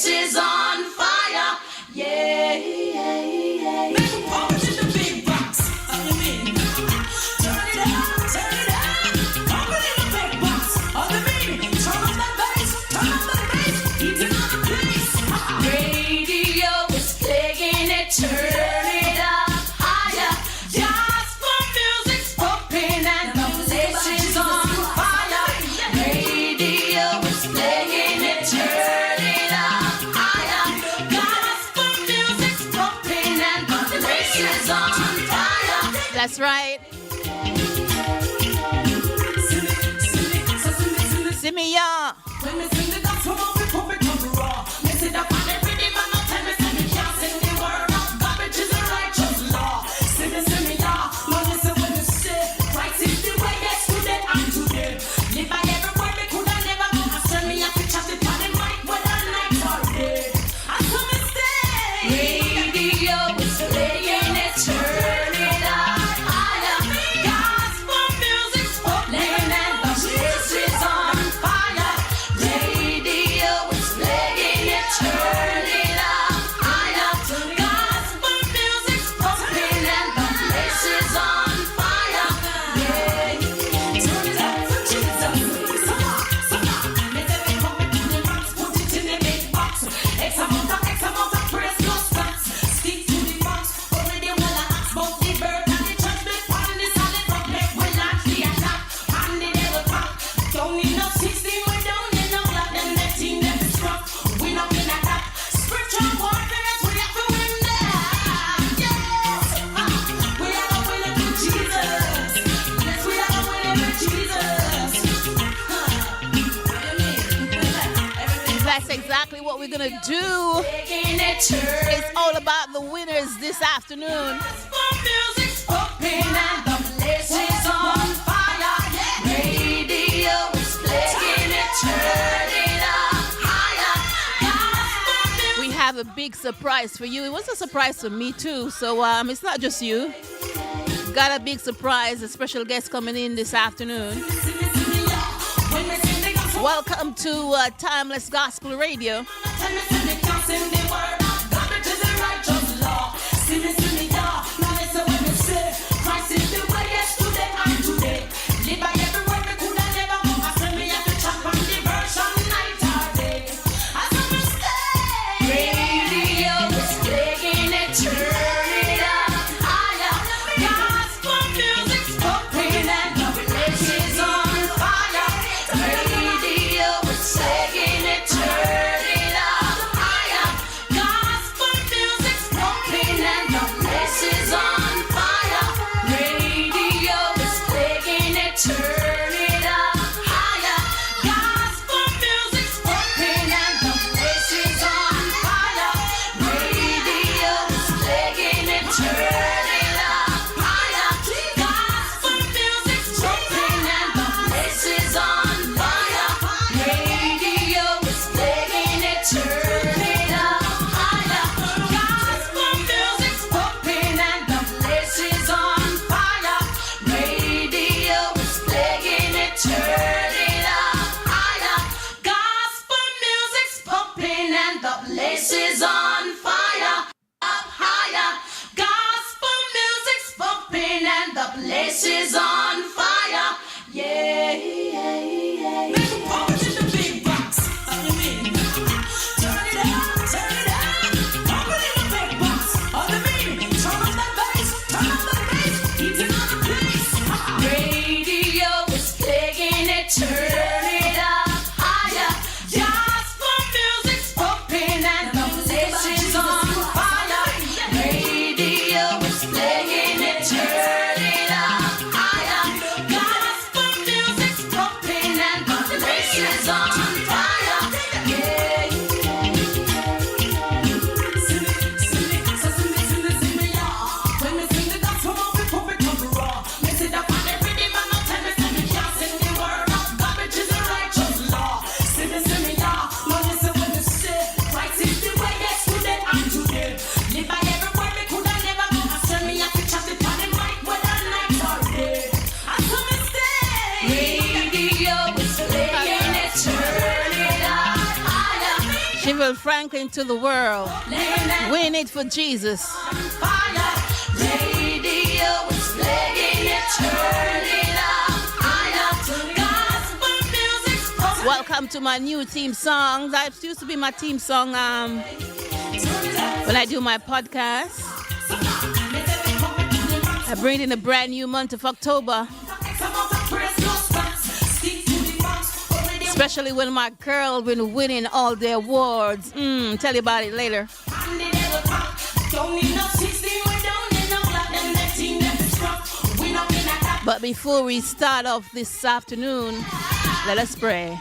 place is on fire. Yeah, yeah, yeah. Make a punch in the big box. Turn it up, turn it up. Pump it in the big box. On the beat, turn up that bass, eating on the place. Radio is playing it, turn it up higher. Gospel music's pumping and the place is on fire. Radio is playing it, turn it up higher. Gospel music's pumping and the place is on fire. That's right. See me, y'all. When me sing the gospel, we pump it on the raw. Me sit up on every day, man, no tell me, say me can't sing the word of God, which is a righteous law. See me, y'all. No, listen when you say, Christ is the way, yesterday and today. Live by every word, me coulda never go. I send me a picture, it on the mic, whether night or day. I saw me stay. Radio is playing it, turn it up higher. Gospel music's pumping and the place is on fire. Radio is playing it, turn it up higher. Gospel music's pumping and the place is on fire. Yeah, turn it up for Jesus. Come on. Let them pump it in the box, put it in the big box. X amount of praise plus facts. Stick to the box, already well I ask about the bird and the church. They find the solid rock, make we launch the attack. And the devil pack. Don't need no 16, we don't need no black. Them that team, them is rough. We not in attack. Spiritual warfare, we have to win that. Yes, we are the winner with Jesus. Yes, we are the winner with Jesus. What do you mean? That's exactly what we're gonna do. Taking it, turn. It's all about the winners this afternoon. Gospel music's pumping and the place is on fire. Radio is playing it, turn it up higher. Gospel We have a big surprise for you. It was a surprise for me too. So it's not just you. Got a big surprise, a special guest coming in this afternoon. when we sing the gospel, Welcome to Timeless Gospel Radio. tell me, say me can't sing the word of God, which is a righteous law. See me, y'all. Now listen when me say, Christ is the way, yesterday and today. Live by every word, me coulda never go. I send me at the chop on the version, night or day. I saw me stay. Radio is playing it, turn it up higher. Gospel music's pumping and the place is on fire. Radio is playing it, turn it up higher. Gospel music's pumping and the place is on fire. Radio is playing it, turn it up higher. Gospel music's pumping and the place is on fire. Radio is playing it, turn it up higher. Gospel music's pumping and the place is on fire. Radio is playing it, turn it up higher. Gospel music's pumping and the place is on fire. Radio is playing it, turn it up higher. Gospel music's pumping and the place is on fire. Up higher. Gospel music's pumping and the place is on fire. Yeah, yeah, yeah. Make a punch in the big box. Turn it up, turn it up. Pump it in the big box. On the beat, turn up that bass, eating on the place. Radio is playing it, turn it up higher. Gospel music's pumping and the place is on fire. Radio is playing it, turn it up higher. Gospel music's pumping and the place is on fire. Yeah. Sing me, y'all. When me sing the gospel, we pump it on the raw. Me sit up on every day, man, no tell me, say me can't sing the word of God, Gabriel Franklin to the world. Win it for Jesus. Fire. Radio is playing it, turn it up. Higher. Gospel music's Welcome to my new theme song. That used to be my theme song when I do my podcast. I bring in a brand new month of October. Especially when my girl been winning all the awards. Tell you about it later. But before we start off this afternoon, let us pray.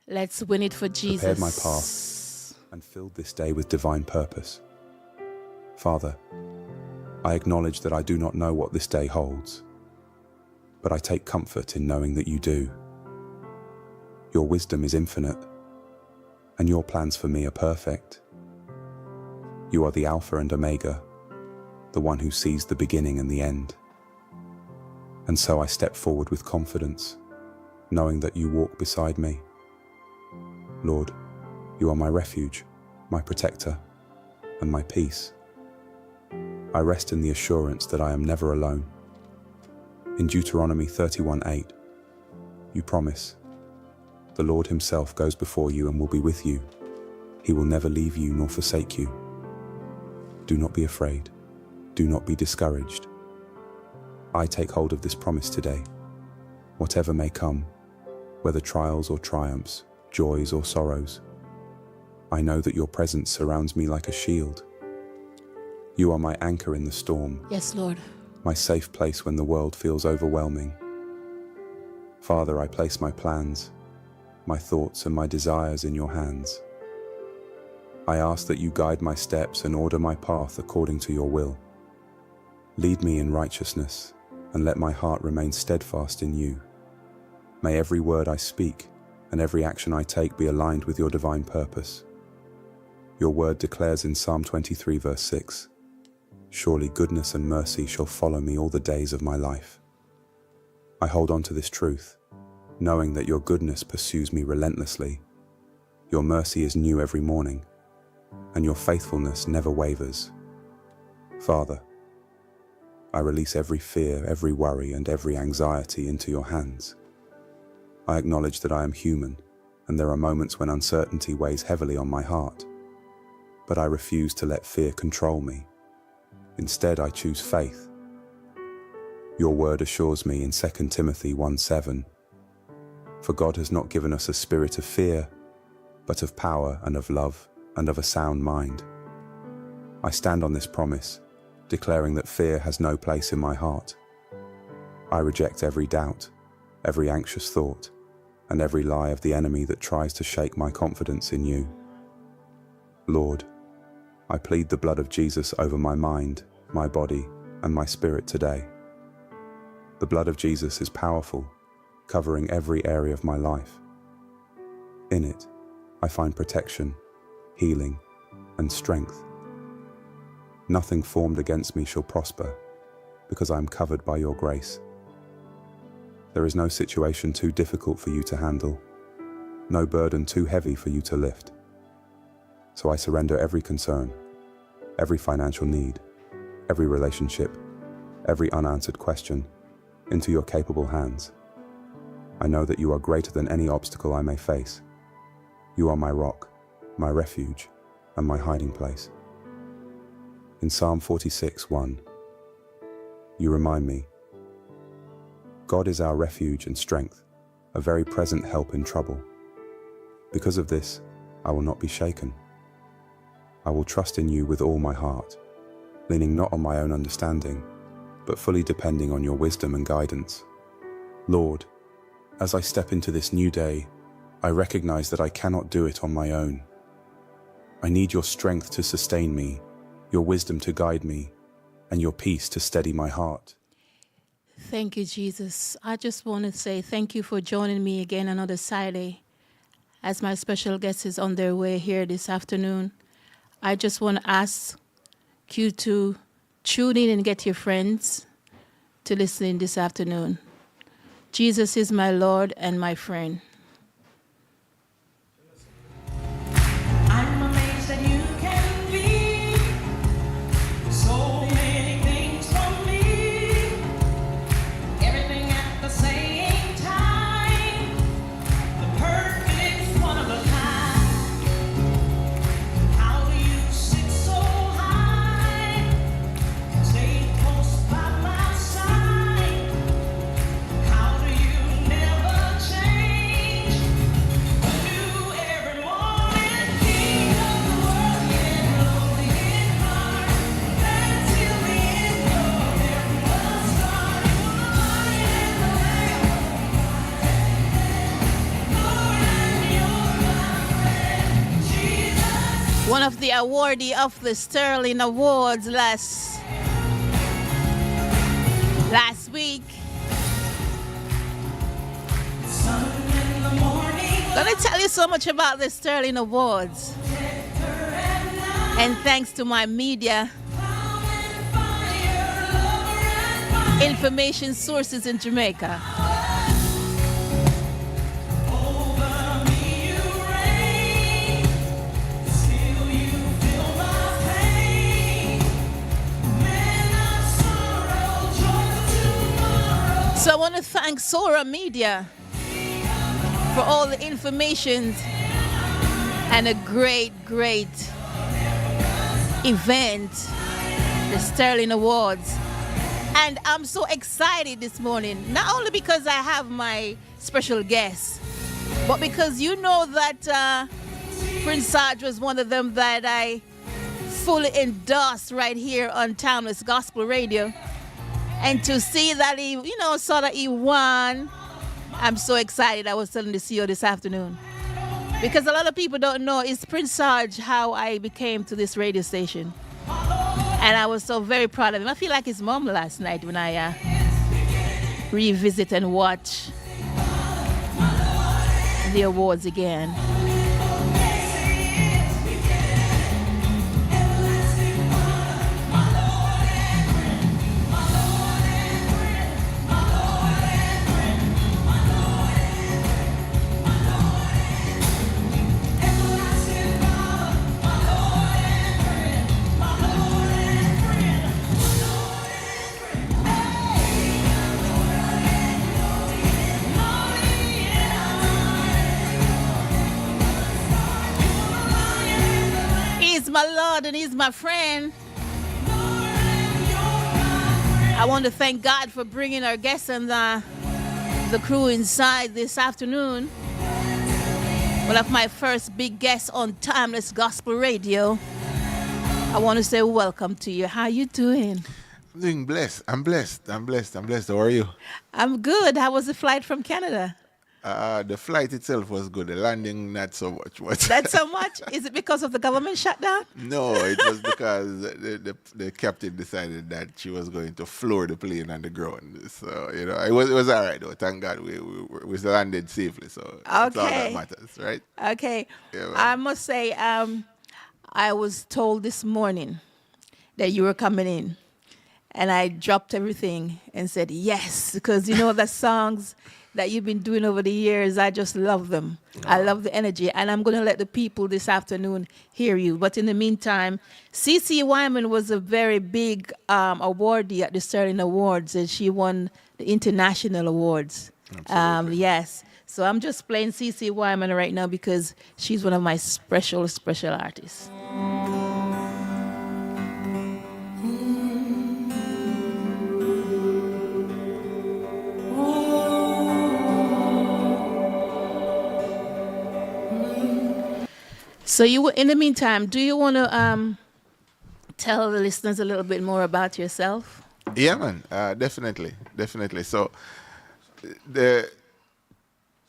Let's win it for Jesus. Prepared my path and filled this day with divine purpose. Father, I acknowledge that I do not know what this day holds, but I take comfort in knowing that you do. Your wisdom is infinite, and your plans for me are perfect. You are the Alpha and Omega, the one who sees the beginning and the end. And so I step forward with confidence, knowing that you walk beside me. Lord, you are my refuge, my protector, and my peace. I rest in the assurance that I am never alone. In Deuteronomy 31:8, you promise, the Lord himself goes before you and will be with you. He will never leave you nor forsake you. Do not be afraid. Do not be discouraged. I take hold of this promise today. Whatever may come, whether trials or triumphs, joys or sorrows, I know that your presence surrounds me like a shield. You are my anchor in the storm. Yes, Lord. My safe place when the world feels overwhelming. Father, I place my plans, my thoughts and my desires in your hands. I ask that you guide my steps and order my path according to your will. Lead me in righteousness and let my heart remain steadfast in you. May every word I speak and every action I take be aligned with your divine purpose. Your word declares in Psalm 23 verse 6, surely goodness and mercy shall follow me all the days of my life. I hold on to this truth, knowing that your goodness pursues me relentlessly. Your mercy is new every morning, and your faithfulness never wavers. Father, I release every fear, every worry, and every anxiety into your hands. I acknowledge that I am human, and there are moments when uncertainty weighs heavily on my heart. But I refuse to let fear control me. Instead, I choose faith. Your word assures me in 2 Timothy 1:7, for God has not given us a spirit of fear, but of power and of love and of a sound mind. I stand on this promise, declaring that fear has no place in my heart. I reject every doubt, every anxious thought, and every lie of the enemy that tries to shake my confidence in you. Lord, I plead the blood of Jesus over my mind, my body, and my spirit today. The blood of Jesus is powerful, covering every area of my life. In it, I find protection, healing, and strength. Nothing formed against me shall prosper, because I am covered by your grace. There is no situation too difficult for you to handle, no burden too heavy for you to lift. So I surrender every concern, every financial need, every relationship, every unanswered question into your capable hands. I know that you are greater than any obstacle I may face. You are my rock, my refuge, and my hiding place. In Psalm 46:1, you remind me, God is our refuge and strength, a very present help in trouble. Because of this, I will not be shaken. I will trust in you with all my heart, leaning not on my own understanding, but fully depending on your wisdom and guidance. Lord, as I step into this new day, I recognize that I cannot do it on my own. I need your strength to sustain me, your wisdom to guide me, and your peace to steady my heart. Thank you, Jesus. I just want to say thank you for joining me again another Saturday. As my special guest is on their way here this afternoon, I just want to ask you to tune in and get your friends to listen in this afternoon. Jesus is my Lord and my friend. I'm amazed that you can be so many things from me, everything at the same time, the perfect one of a kind. How do you sit so high, stay close by my side? How do you never change? New every morning, King of the world, yeah, lonely in heart. Until the end, you're there from the start. You're the lion and the lamb, Lord, and you're my friend, Jesus. One of the awardee of the Sterling Awards last week. Sun in the morning, Gonna tell you so much about the Sterling Awards. protector at night, And thanks to my media cloud and fire, lover and fight. information sources in Jamaica. Over me you reign, still you feel my pain. Man of sorrow, joy tomorrow. So I want to thank Sora Media for all the information and a great event, the Sterling Awards. And I'm so excited this morning, not only because I have my special guest, but because you know that Prince Sarge was one of them that I fully endorsed right here on Timeless Gospel Radio. And to see that he, saw that he won, I'm so excited. I was telling the CEO this afternoon. Because a lot of people don't know, it's Prince Sarge how I became to this radio station. And I was so very proud of him. I feel like his mom last night when I revisit and watch the awards again. He's my Lord and he's my friend. I want to thank God for bringing our guests and the crew inside this afternoon. One of my first big guests on Timeless Gospel Radio. I want to say welcome to you. How you doing? I'm doing blessed. I'm blessed. How are you? I'm good. How was the flight from Canada? The flight itself was good. The landing, not so much. Not so much? Is it because of the government shutdown? No, it was because the captain decided that she was going to floor the plane on the ground. So, it was all right, though. Thank God we landed safely. So that's all that matters, right? Okay. Yeah, man. I must say, I was told this morning that you were coming in. And I dropped everything and said yes, because the songs that you've been doing over the years, I just love them. I love the energy. And I'm going to let the people this afternoon hear you. But in the meantime, CeCe Wyman was a very big awardee at the Sterling Awards, and she won the international awards. Yes. So I'm just playing CeCe Wyman right now because she's one of my special artists. So in the meantime, do you want to tell the listeners a little bit more about yourself? Yeah, man. Definitely. So the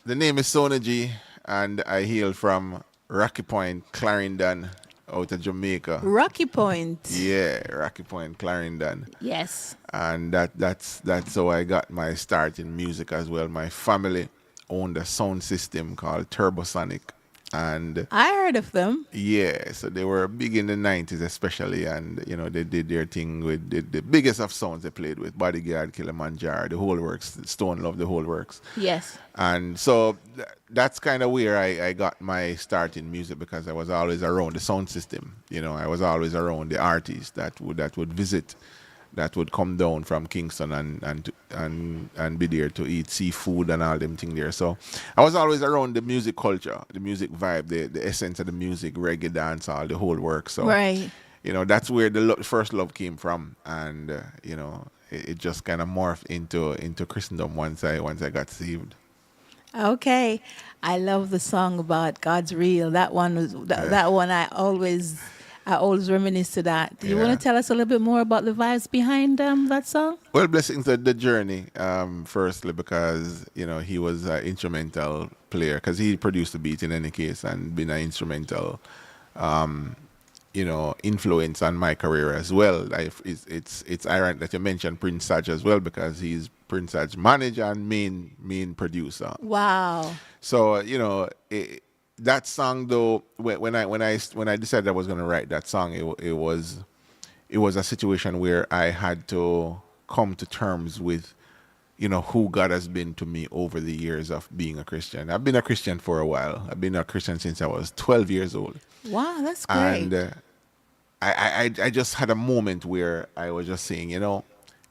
name is Sona G, and I hail from Rocky Point, Clarendon, out of Jamaica. Rocky Point. Yeah, Rocky Point, Clarendon. Yes. And that's how I got my start in music as well. My family owned a sound system called Turbosonic, And I heard of them. yeah, so they were big in the 90s especially, and they did their thing with the biggest of sounds they played with: Bodyguard, Kilimanjaro, the whole works, Stone Love, the whole works. Yes. And so that's kind of where I got my start in music, because I was always around the sound system. I was always around the artists that would visit, that would come down from Kingston and be there to eat seafood and all them things there. So I was always around the music culture, the music vibe, the essence of the music, reggae, dance, all the whole work. So Right. that's where the first love came from, and it just kind of morphed into Christendom once I got saved. Okay. I love the song about God's real. That one was that one I always reminisce to that. Do you want Yeah. to tell us a little bit more about the vibes behind that song? Well, blessings to the journey. Firstly, because he was an instrumental player, because he produced the beat in any case, and been an instrumental, influence on my career as well. It's ironic that you mentioned Prince Saj as well, because he's Prince Saj's manager and main producer. Wow. So that song, though, when I decided I was going to write that song, it was a situation where I had to come to terms with who God has been to me over the years of being a Christian. I've been a Christian for a while. I've been a Christian since I was 12 years old. Wow, that's great. And I just had a moment where I was just saying,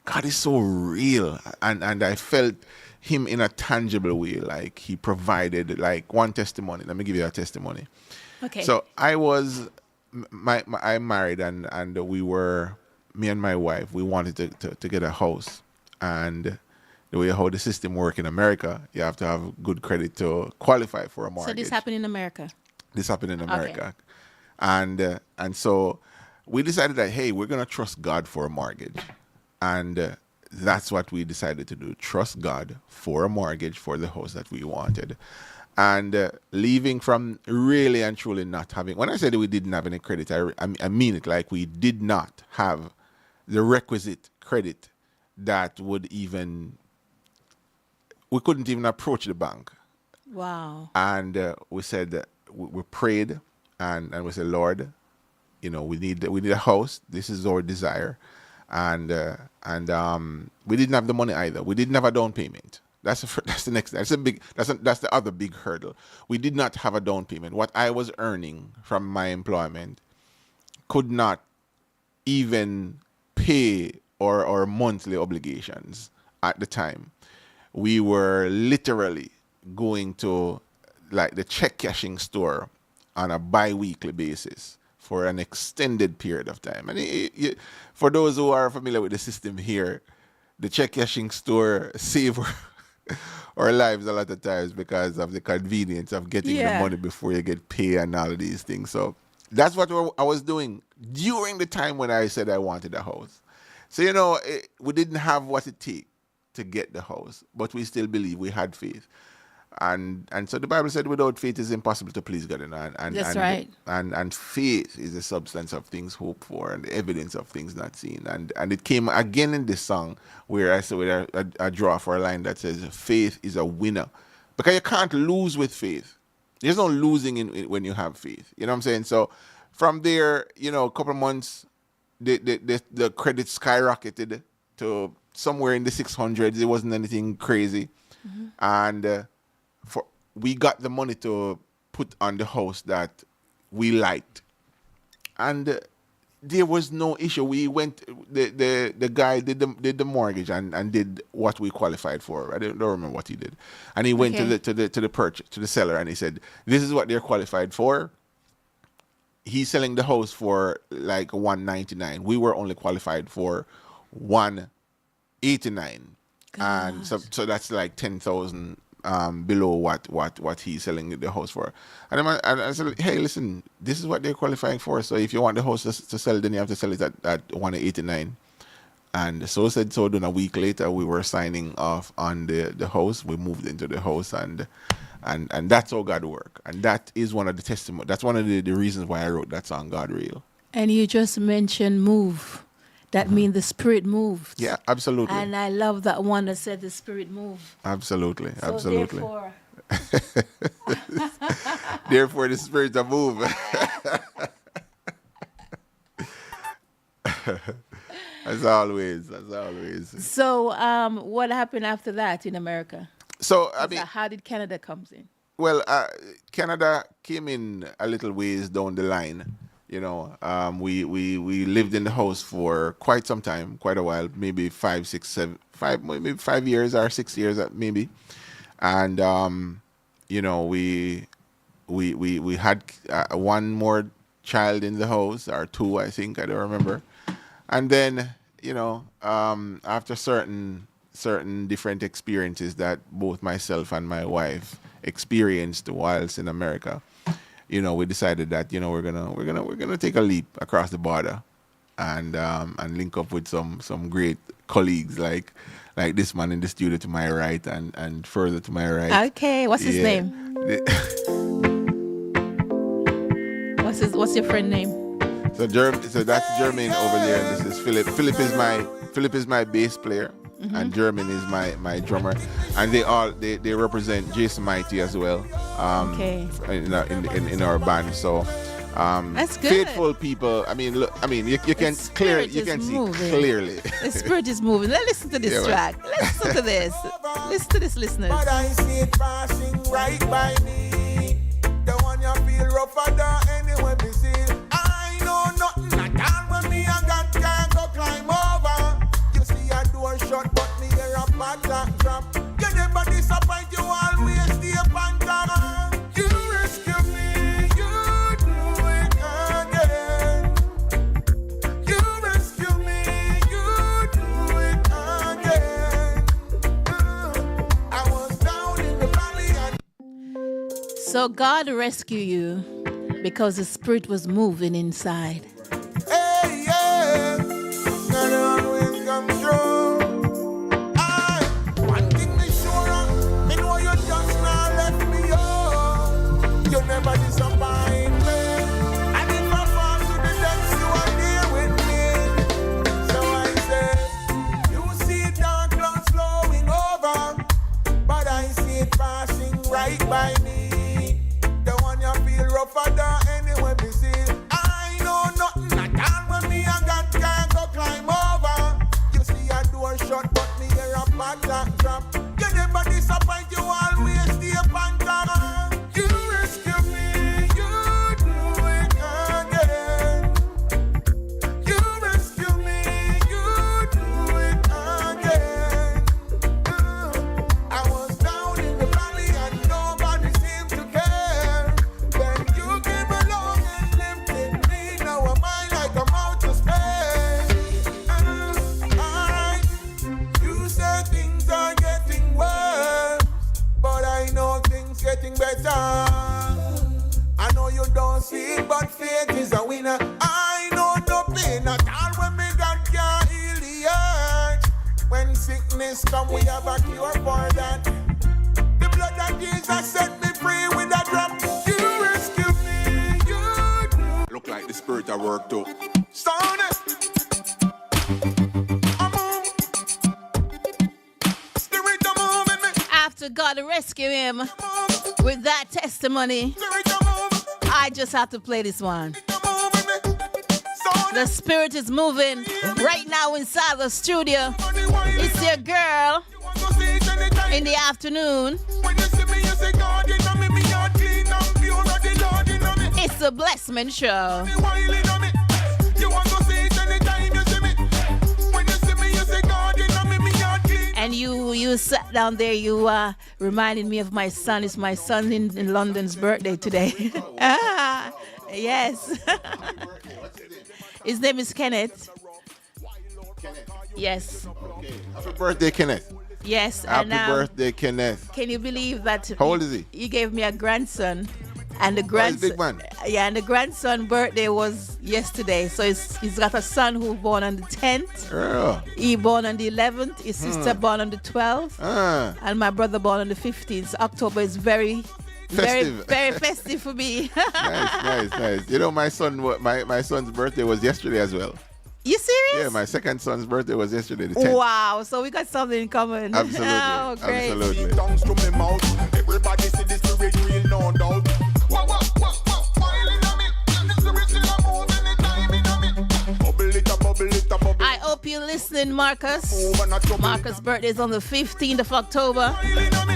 God is so real, and I felt him in a tangible way. Like he provided, like, one testimony. Let me give you a testimony. Okay. So I'm married, and we were, me and my wife, we wanted to get a house. And the way how the system works in America, you have to have good credit to qualify for a mortgage. So this happened in America. This happened in America. Okay. And so we decided that, hey, we're going to trust God for a mortgage. And that's what we decided to do. Trust God for a mortgage for the house that we wanted. And leaving from really and truly not having, when I said we didn't have any credit, I mean it, like we did not have the requisite credit that would even, we couldn't even approach the bank. Wow. And we said that we prayed, and we said, Lord, we need a house. This is our desire. And we didn't have the money either. We didn't have a down payment. That's the next. That's the other big hurdle. We did not have a down payment. What I was earning from my employment could not even pay our monthly obligations at the time. We were literally going to, like, the check cashing store on a bi-weekly basis for an extended period of time. And for those who are familiar with the system here, the check cashing store save our lives a lot of times because of the convenience of getting the money before you get paid and all of these things. So that's what I was doing during the time when I said I wanted a house. So, we didn't have what it takes to get the house, but we still believe, we had faith. And so the Bible said, without faith it's impossible to please God. That's right. And faith is the substance of things hoped for and the evidence of things not seen. And it came again in this song where I said, I draw for a line that says, faith is a winner. Because you can't lose with faith. There's no losing when you have faith. You know what I'm saying? So from there, a couple of months, the credit skyrocketed to somewhere in the 600s. It wasn't anything crazy. Mm-hmm. And we got the money to put on the house that we liked, and there was no issue. We went. The guy did the mortgage and did what we qualified for. I don't remember what he did, and he went to the seller, and he said, "This is what they're qualified for." He's selling the house for like $199. We were only qualified for $189, and so that's like 10,000. Below what he's selling the house for. And I said, hey, listen, this is what they're qualifying for. So if you want the house to sell, then you have to sell it at $189. And so said so done. A week later, we were signing off on the house. We moved into the house, and that's how God worked. And that is one of the testimony. That's one of the reasons why I wrote that song, God Real. And you just mentioned move. That means the Spirit moved. Yeah, absolutely. And I love that one that said the Spirit moved. Absolutely, So absolutely. therefore, Therefore, the spirit of move. As always. So, what happened after that in America? So, I mean, How did Canada come in? well, Canada came in a little ways down the line. You know, we lived in the house for quite some time, quite a while, maybe 5, 6, 7, 5, maybe 5 years or 6 years, maybe. And you know, we had one more child in the house, or two, I think, I don't remember. And then, you know, after certain different experiences that both myself and my wife experienced whilst in America, you know, we decided that, you know, we're gonna take a leap across the border, and link up with some great colleagues like this man in the studio to my right and further to my right. Okay, what's his name? What's your friend name? So that's Jermaine over there, and this is Philip. Philip is my bass player, and Jermaine is my drummer, and they represent Jason Mighty as well. Okay. In our band, so that's good. Faithful people. I mean, look. I mean, you can see clearly. The spirit is moving. Let's listen to this track. Let's listen to this. Listen to this, listeners. But I see it passing right by me. The one you feel rougher than anyone we see. I know nothing at all when me and God can't go climb over. You see a door shut, but me hear a padlock drop. You never disappoint, you always stay on top. You rescue me, you do it again. You rescue me, you do it again. I was down in the valley and So God rescued you because the spirit was moving inside. hey, yeah, God always come through. One thing me sure of, me know you just not let me go. You never disappoint me. And if I fall to the depths, you are there with me. So I say, you see dark clouds flowing over, but I see it passing right by me. The one you feel rougher than anyone we see. I know nothing at all when me and God can't go climb over. You see a door shut, but me hear a padlock drop. You never disappoint, you always stay on top. You rescue me, you do it again. You rescue me, you do it again. I was down in the valley and nobody seemed to care. When you came along and lifted me, now am I like I'm out to space. Alright, you say things are getting worse, but I know things getting better. I know you don't see it, but faith is a winner. I know no pain at all when me God can't heal the earth. When sickness come, we have a cure for that. The blood of Jesus set me free with a drop. You rescue me, you do. Look like the spirit at work too. Stone it. I move. Spirit of moving me. After God rescued him Move. with that testimony, Spirit of moving. I just have to play this one. Spirit of moving me. Stone The it. spirit is moving right now inside the studio. Money while It's your girl you want to see it anytime. in the afternoon. When you see me, you say God, you know me heart clean and pure, and the Lord, you know me. It's the Blessment Show. Me while you know me. You want to see it anytime you see me. When you see me, you say God, you know me heart clean. And you sat down there, you reminded me of my son. It's my son in London's birthday today. Yes. His name is Kenneth. Yes. Okay. Happy birthday, Kenneth. Yes. Happy And birthday, Kenneth. can you believe that? How old is he? He gave me a grandson, and the he's a grandson. big man. Yeah, and the grandson birthday was yesterday. So he's got a son who born on the 10th. Yeah. He born on the 11th. His sister born on the 12th. And my brother born on the 15th. So October is very Festive. very festive for me. Nice. You know, my son's birthday was yesterday as well. You serious? Yeah, my second son's birthday was yesterday, the 10th. Wow, so we got something in common. Absolutely. Oh, great. Absolutely. Tongues to me mouth. Everybody see this spirit real, no doubt. Smiling on me. The spirit still a move anytime in me. Bubble it up, bubble it up, bubble. I hope you're listening, Marcus. Over, not trouble. Marcus' birthday is on the 15th of October. Smiling on me.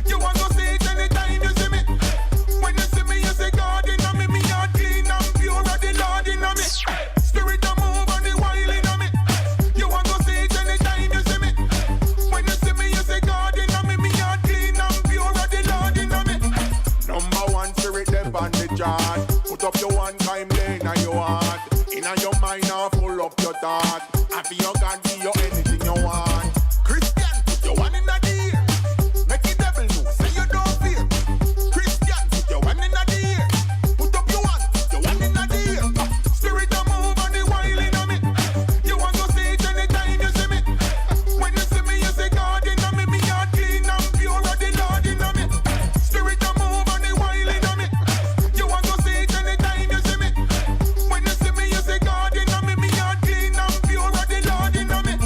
You want to see it anytime you see me. When you see me, you say God in me. Me heart clean and pure, the Lord in me. Spirit a move and the wailing on me. You want to see it anytime you see me. When you see me, you say God in me. Me heart clean and pure, the Lord in me. Number one spirit, them on the chart. Put up your one time lane in your heart. In your mind, now full up your thought. Happy you can be your anything you want. Christian, put your one in the ear. Make the devil know, say you don't fear. Christian, put your one in the ear. Put up your one in the ear. Spirit a move and the wailing on me. You want to see it anytime you see me. When you see me, you say God in me. Me heart clean and pure, the Lord in me. Spirit a move and the wailing on me. You want to see it anytime you see me. When you see me, you say God in me. Me heart clean and pure, the Lord in me.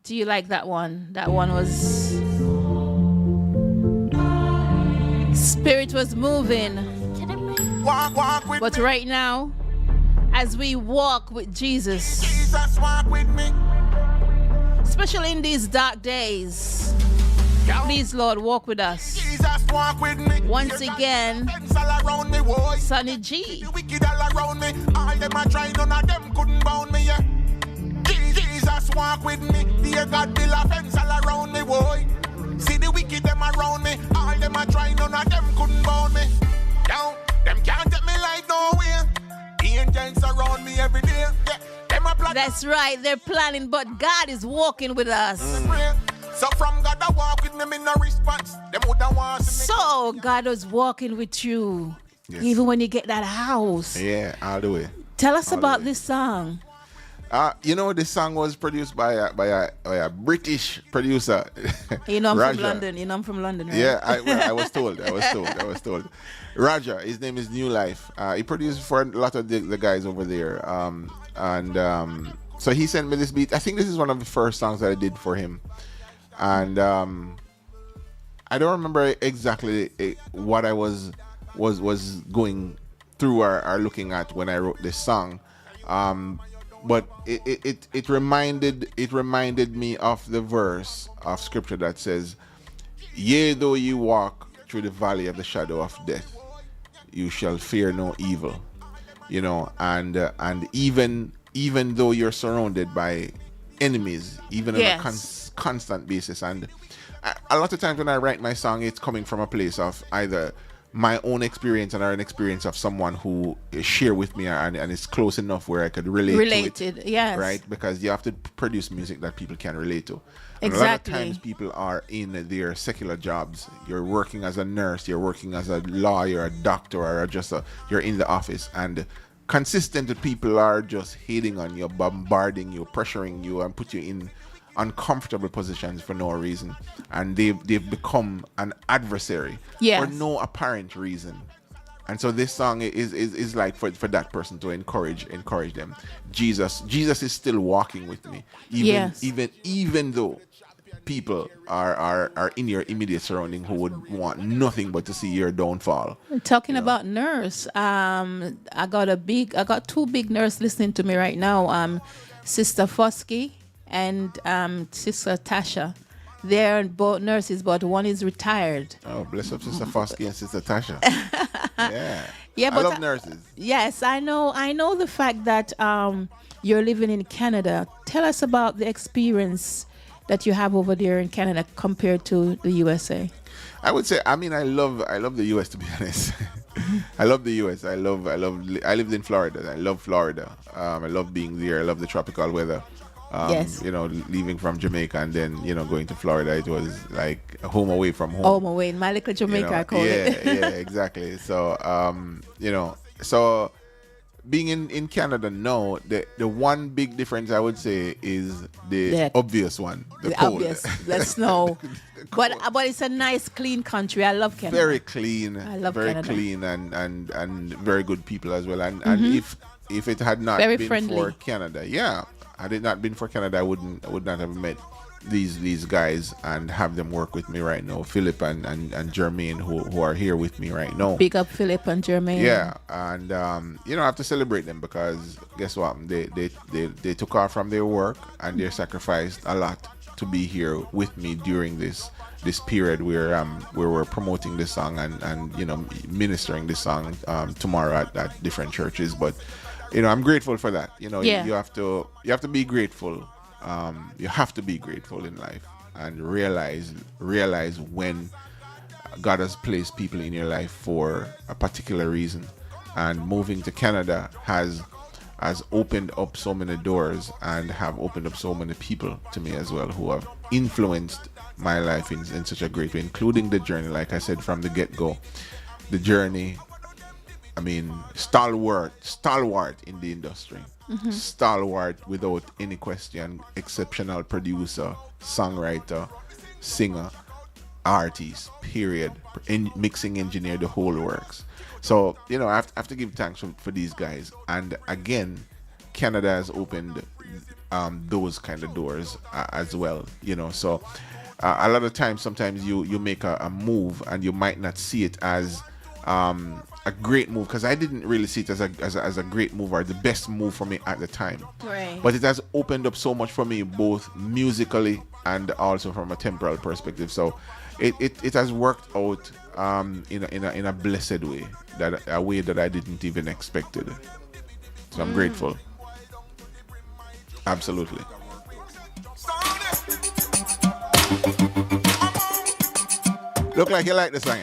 Do you like that one? That one was... Spirit was moving. Walk with But me. right now, as we walk with Jesus, Jesus, walk with me. especially in these dark days, please, Lord, walk with us. Jesus, walk with me. Once again, Fence all around me, boy. Sonny G. The wicked all around me. All them a try, none of them couldn't bound me, yeah. Jesus, walk with me. Dear God, build a fence all around me, boy. See the wicked them around me. All them a try, none of them couldn't bound me. Down, them can't take me like nowhere. The angels around me every day. Yeah, them a plot. That's right, they're planning, but God is walking with us. So from God I walk with me, no response. Them woulda want to me. So God was walking with you, Yes. even when you get that house. Yeah, all the way. Tell us All the about way. this song. You know, this song was produced by a British producer. You know I'm Raja. from London. You know I'm from London, right? Yeah, I was told. I was told. Raja, his name is New Life. He produced for a lot of the guys over there. So he sent me this beat. I think this is one of the first songs that I did for him. And I don't remember exactly what I was going through or looking at when I wrote this song. But it reminded me of the verse of scripture that says, "Yea, though you walk through the valley of the shadow of death, you shall fear no evil." You know, and even though you're surrounded by enemies, even Yes. on a constant basis, and a lot of times when I write my song, it's coming from a place of either my own experience or an experience of someone who share with me and it's close enough where I could relate to it. Yes. Right? Because you have to produce music that people can relate to. And Exactly. a lot of times people are in their secular jobs. You're working as a nurse, you're working as a lawyer, a doctor, or you're in the office, and consistent people are just hating on you, bombarding you, pressuring you, and put you in uncomfortable positions for no reason, and they've become an adversary Yes. for no apparent reason. And so this song is like for that person to encourage them. Jesus is still walking with me, even though people are in your immediate surrounding who would want nothing but to see your downfall. Talking about nurse, I got two big nurse listening to me right now. Sister Fosky and Sister Tasha. They're both nurses, but one is retired. Oh, bless up Sister Fosky and Sister Tasha. Yeah, I but love nurses. Yes, I know the fact that you're living in Canada. Tell us about the experience that you have over there in Canada compared to the USA? I would say, I love the US, to be honest. I love the US. I lived in Florida. I love Florida. I love being there. I love the tropical weather. Yes. Leaving from Jamaica and then, going to Florida, it was like a home away from home. Home away in my little Jamaica, I call it. Yeah, exactly. So, so being in Canada now, the one big difference I would say is the obvious one, the cold. Obvious, the snow. But it's a nice, clean country. I love Canada. Very clean. I love very Canada. clean and very good people as well. And if it had not Very been friendly. for Canada, had it not been for Canada, I would not have met these guys and have them work with me right now. Philip and Jermaine who are here with me right now. Big up Philip and Jermaine. Yeah, and I have to celebrate them because guess what? They took off from their work and they sacrificed a lot to be here with me during this period where we're promoting this song and ministering this song tomorrow at different churches. But I'm grateful for that. You have to be grateful. You have to be grateful in life and realize when God has placed people in your life for a particular reason. And moving to Canada has opened up so many doors and have opened up so many people to me as well who have influenced my life in such a great way, including the journey. Like I said from the get-go, the journey, I mean, stalwart in the industry. Stalwart without any question, exceptional producer, songwriter, singer, artist, period, mixing engineer, the whole works. So, I have to give thanks for these guys. And again, Canada has opened those kind of doors as well, So a lot of times, sometimes you make a move and you might not see it as a great move, because I didn't really see it as a great move or the best move for me at the time. Right. But it has opened up so much for me, both musically and also from a temporal perspective. So it has worked out in a blessed way, a way that I didn't even expect it. So I'm grateful. Absolutely. Look like you like the song.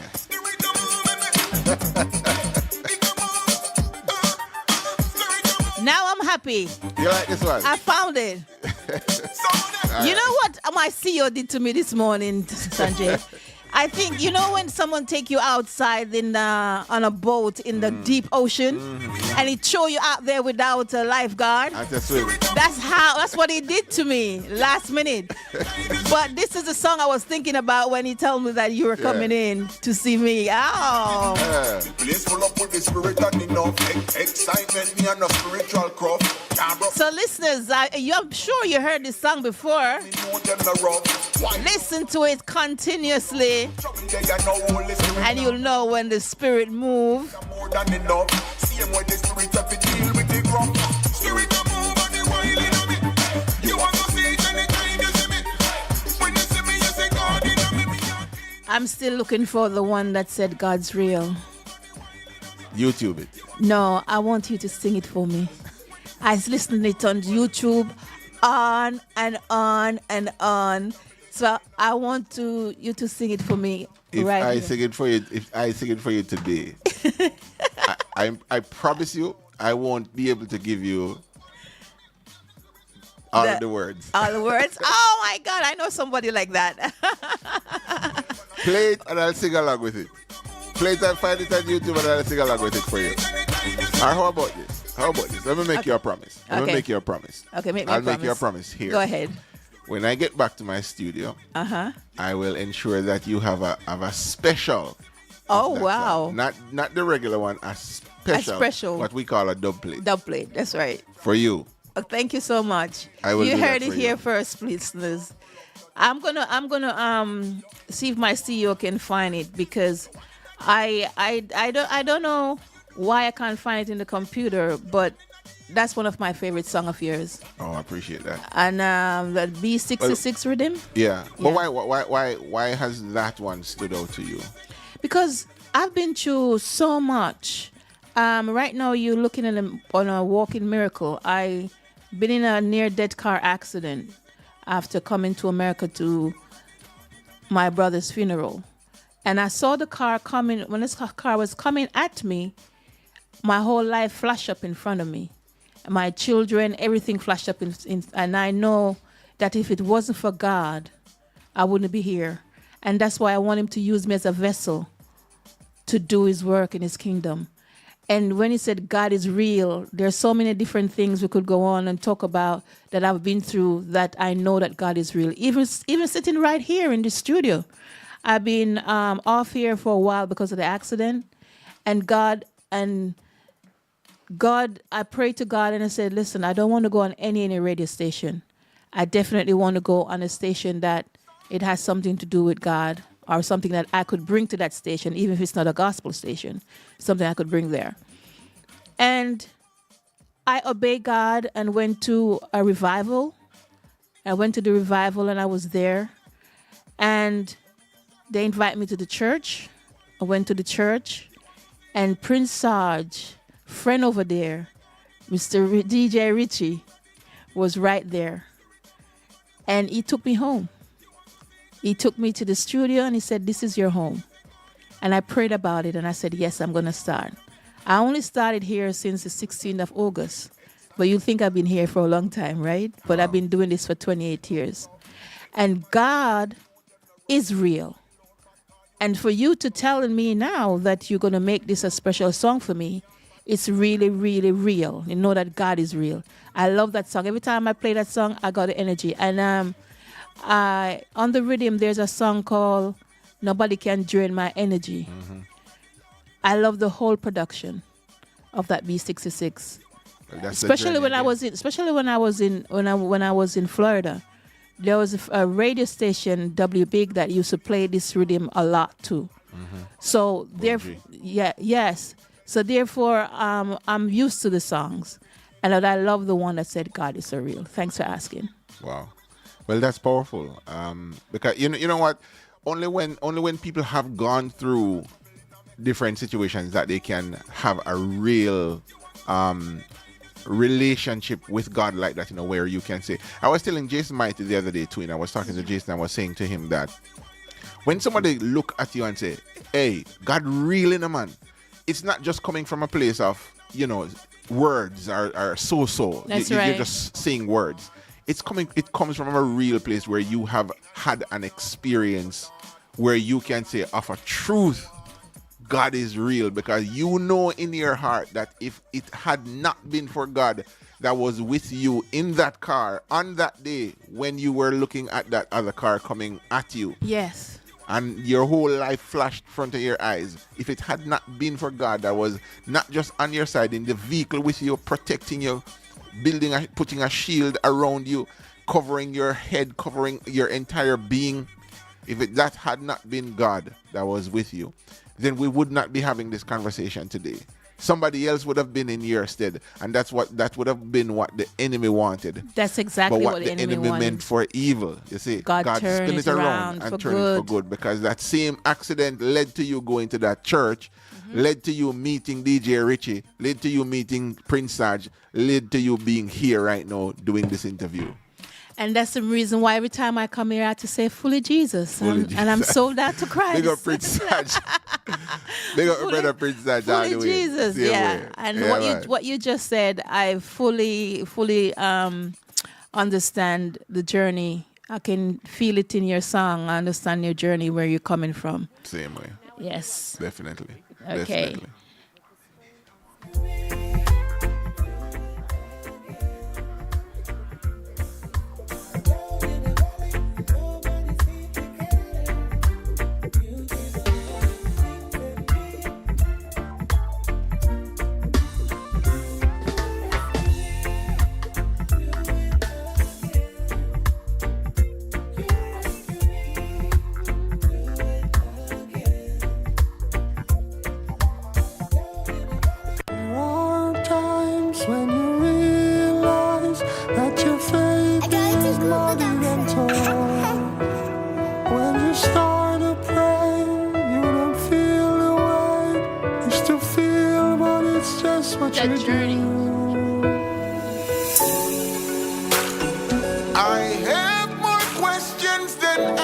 Now I'm happy. You like this one? I found it. You know what my CEO did to me this morning, Sanjay? I think, when someone take you outside on a boat in the deep ocean and he throw you out there without a lifeguard. That's what he did to me last minute. But this is the song I was thinking about when he told me that you were coming in to see me. Oh. Place full up with the spirit and enough excitement, me and a spiritual crop. So listeners, I'm sure you heard this song before. Listen to it continuously and you'll know when the spirit moves. I'm still looking for the one that said God's real. YouTube it. No, I want you to sing it for me. I was listening to it on YouTube on and on and on. So I want you to sing it for me. If I sing it for you today, I promise you I won't be able to give you all of the words. All the words? Oh my God, I know somebody like that. Play it and I'll sing along with it. Play it and find it on YouTube and I'll sing along with it for you. Or how about this? Let me make you a promise. Okay, make me I'll a promise. make you a promise here. Go ahead. When I get back to my studio, I will ensure that you have a special. Oh wow! Song. Not the regular one, a special. What we call a dub plate. Dub plate. That's right. For you. Oh, thank you so much. I will. You do heard that it for here you. first, listeners. I'm gonna see if my CEO can find it, because I don't know why I can't find it in the computer, but that's one of my favorite songs of yours. Oh, I appreciate that. And the B66 rhythm. Yeah. But why has that one stood out to you? Because I've been through so much. Right now you're looking at on a walking miracle. I been in a near-death car accident. after coming to America to my brother's funeral. And I saw the car coming. When this car was coming at me, my whole life flashed up in front of me. My children, everything flashed up. And I know that if it wasn't for God, I wouldn't be here. And that's why I want him to use me as a vessel to do his work in his kingdom. And when he said God is real, there's so many different things we could go on and talk about that I've been through that I know that God is real. Even sitting right here in the studio. I've been off here for a while because of the accident. And God, I prayed to God and I said, listen, I don't want to go on any radio station. I definitely want to go on a station that it has something to do with God, or something that I could bring to that station, even if it's not a gospel station, something I could bring there. And I obeyed God and went to a revival. I went to the revival and I was there. And they invited me to the church. I went to the church. And Prince Sarge, friend over there, Mr. DJ Richie, was right there. And he took me home. He took me to the studio and he said, this is your home. And I prayed about it and I said, yes, I'm going to start. I only started here since the 16th of August. But you think I've been here for a long time, right? But I've been doing this for 28 years. And God is real. And for you to tell me now that you're going to make this a special song for me, it's really, really real. You know that God is real. I love that song. Every time I play that song, I got the energy. And on the rhythm, there's a song called Nobody Can Drain My Energy. Mm-hmm. I love the whole production of that B66. Especially when I was in Florida. There was a radio station, W Big, that used to play this rhythm a lot too. Mm-hmm. So So therefore, I'm used to the songs, and I love the one that said God is so real. Thanks for asking. Wow, well, that's powerful. Because you know what, only when people have gone through different situations that they can have a real relationship with God like that, where you can say. I was telling Jason Mighty the other day too, and I was talking to Jason, I was saying to him that when somebody look at you and say, hey, God real in a man, it's not just coming from a place of, words are so. That's right. You're just saying words. It comes from a real place where you have had an experience where you can say of a truth, God is real, because you know in your heart that if it had not been for God that was with you in that car on that day when you were looking at that other car coming at you. Yes. And your whole life flashed in front of your eyes. If it had not been for God that was not just on your side, in the vehicle with you, protecting you, putting a shield around you, covering your head, covering your entire being, that had not been God that was with you, then we would not be having this conversation today. Somebody else would have been in your stead, and that would have been what the enemy wanted. That's exactly what the enemy wanted. Meant for evil. You see, God spin it around and turn it for good, because that same accident led to you going to that church, led to you meeting DJ Richie, led to you meeting Prince Sarge, led to you being here right now doing this interview. And that's the reason why every time I come here, I have to say, fully Jesus. And I'm sold out to Christ. Big up Prince Sarge. Big up brother Prince Sarge. Fully Jesus, yeah. And what you just said, I fully understand the journey. I can feel it in your song. I understand your journey, where you're coming from. Same way. Yes. Definitely. Okay. Definitely. I have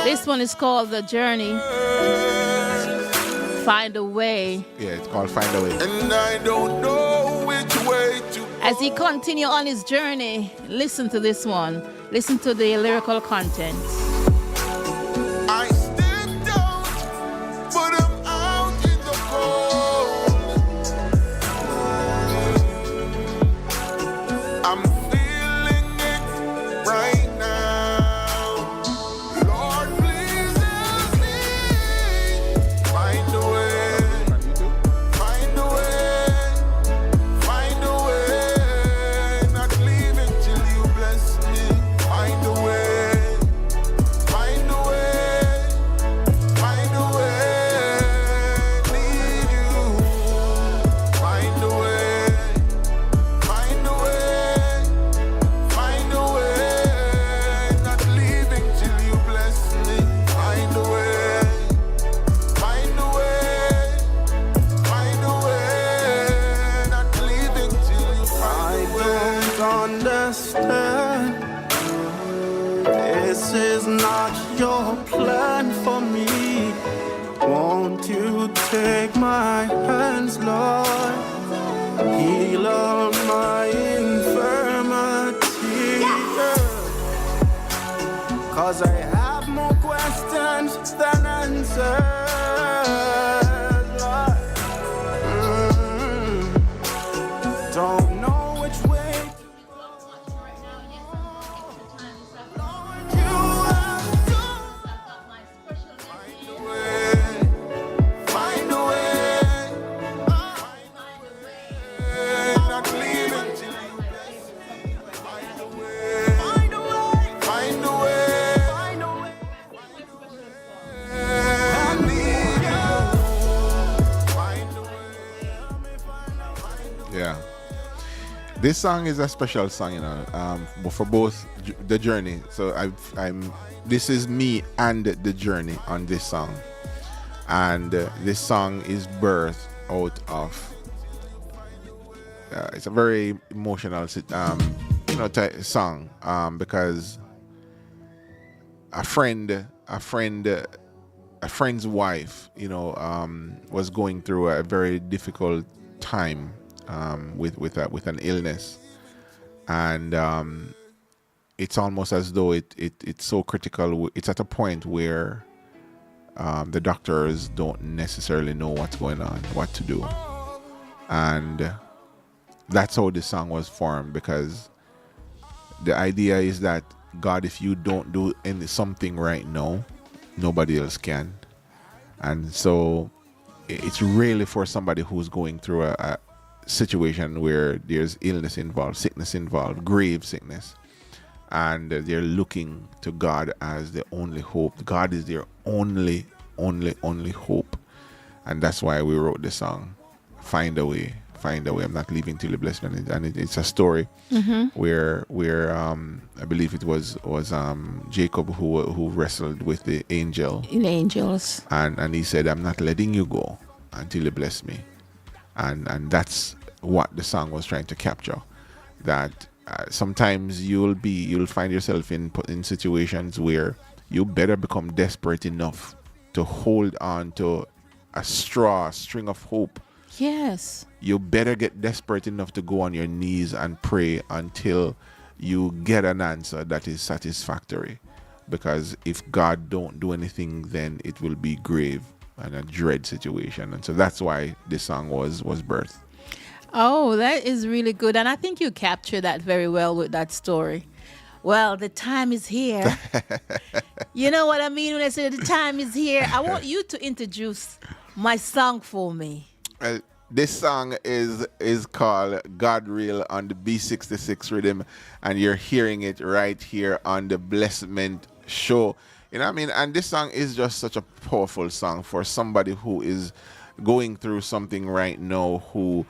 This one is called The Journey. Find a Way. Yeah, it's called Find a Way. And I don't know which way to go. As he continue on his journey, listen to this one. Listen to the lyrical content. I stepped out, but I'm out in the cold. I'm feeling it right now. Lord, please help me. Find a way, find a way, find a way. Not leaving till you bless me. Find a way, find a way, find a way. Need you. Find a way, find a way, find a way. Not leaving till you bless me. Find a way, find a way, find a way. Not leaving till you find a way. I don't understand. This is not your plan for me. Won't you take my hands, Lord? Heal all my infirmity. Cause I have more questions than answers, Lord. Don't know which way to go. Lord, you have done. Find a way, not leaving till you bless me. Find a way, find a way, find a way, find a way. I need you. Find a way. Yeah. This song is a special song, you know, but for both the journey. So I'm. This is me and the journey on this song, and this song is birthed out of. It's a very emotional, song, because a friend's wife, was going through a very difficult time with an illness, and it's almost as though it's so critical. It's at a point where the doctors don't necessarily know what's going on, what to do, and that's how this song was formed, because the idea is that, God, if you don't do something right now, nobody else can. And so it's really for somebody who's going through a situation where there's illness involved, sickness involved, grave sickness, and they're looking to God as the only hope. God is their only hope. And that's why we wrote the song, Find a Way. Find a way. I'm not leaving till you bless me. And it's a story where I believe it was Jacob who wrestled with the angels, and he said, I'm not letting you go until you bless me, and that's what the song was trying to capture. That sometimes you'll find yourself in situations where you better become desperate enough to hold on to a string of hope. Yes. You better get desperate enough to go on your knees and pray until you get an answer that is satisfactory. Because if God don't do anything, then it will be grave and a dread situation. And so that's why this song was birthed. Oh, that is really good. And I think you captured that very well with that story. Well, the time is here. You know what I mean when I say the time is here? I want you to introduce my song for me. This song is called God Real on the B66 rhythm, and you're hearing it right here on the Blessment Show. You know what I mean? And this song is just such a powerful song for somebody who is going through something right now, who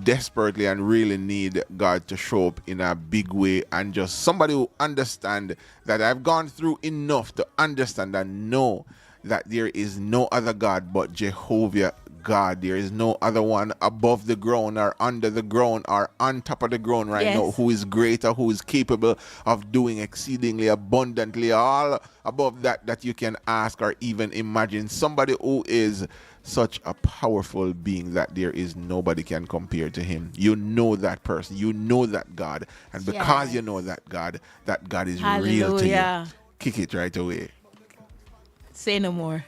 desperately and really need God to show up in a big way, and just somebody who understand that I've gone through enough to understand and know that there is no other God but Jehovah God. There is no other one above the ground or under the ground or on top of the ground right now who is greater, who is capable of doing exceedingly abundantly all above that you can ask or even imagine. Somebody who is such a powerful being that there is nobody can compare to him. You know that person. You know that God. And because you know that God is real to you. Kick it right away. Say no more.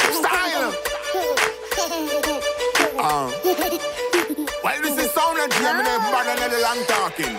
Style. Well, this is sound and Jim and everybody in the long talking.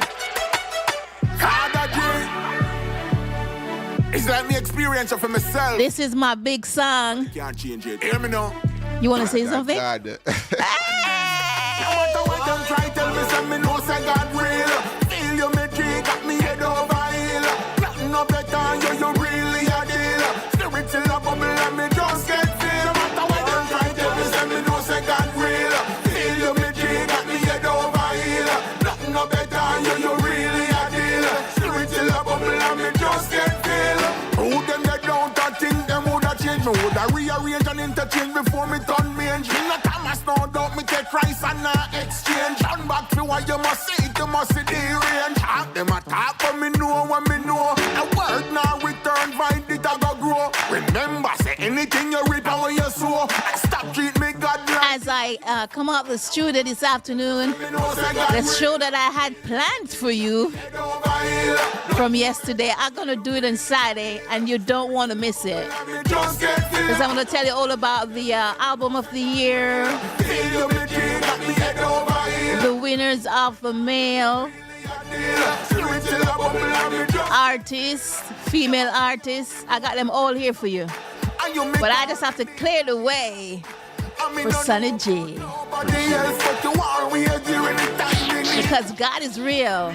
It's like me experience for myself. This is my big song. Can't change it. Hear me now. You want to say something? God. No matter what them try, tell me some me know say God real. Feel you me drink, got me head over heel. Nothing no better, you really a deal. Spiritual a bubble and me just get feel. No matter what them try, tell me some me know say God real. Feel you me drink, got me head over heel. Nothing no better, you really a deal. Spiritual a bubble and me just get feel. Who them that don't think them woulda change me? Woulda rearrange and interchange before me turn mange. Me no Thomas, no doubt me take Christ and not exchange. Turn back to what you must see, you must see the range. Talk them a talk, but me know what me know. A word now return, find it a go grow. Remember, say anything you reap and when you sow. Stop treat me God like. As I come out the studio this afternoon, the show that I had planned for you from yesterday, I'm going to do it on Saturday, and you don't want to miss it. Because I'm going to tell you all about the album of the year, the winners of the male artists, female artists. I got them all here for you. But I just have to clear the way for Sonny J. Because God is real.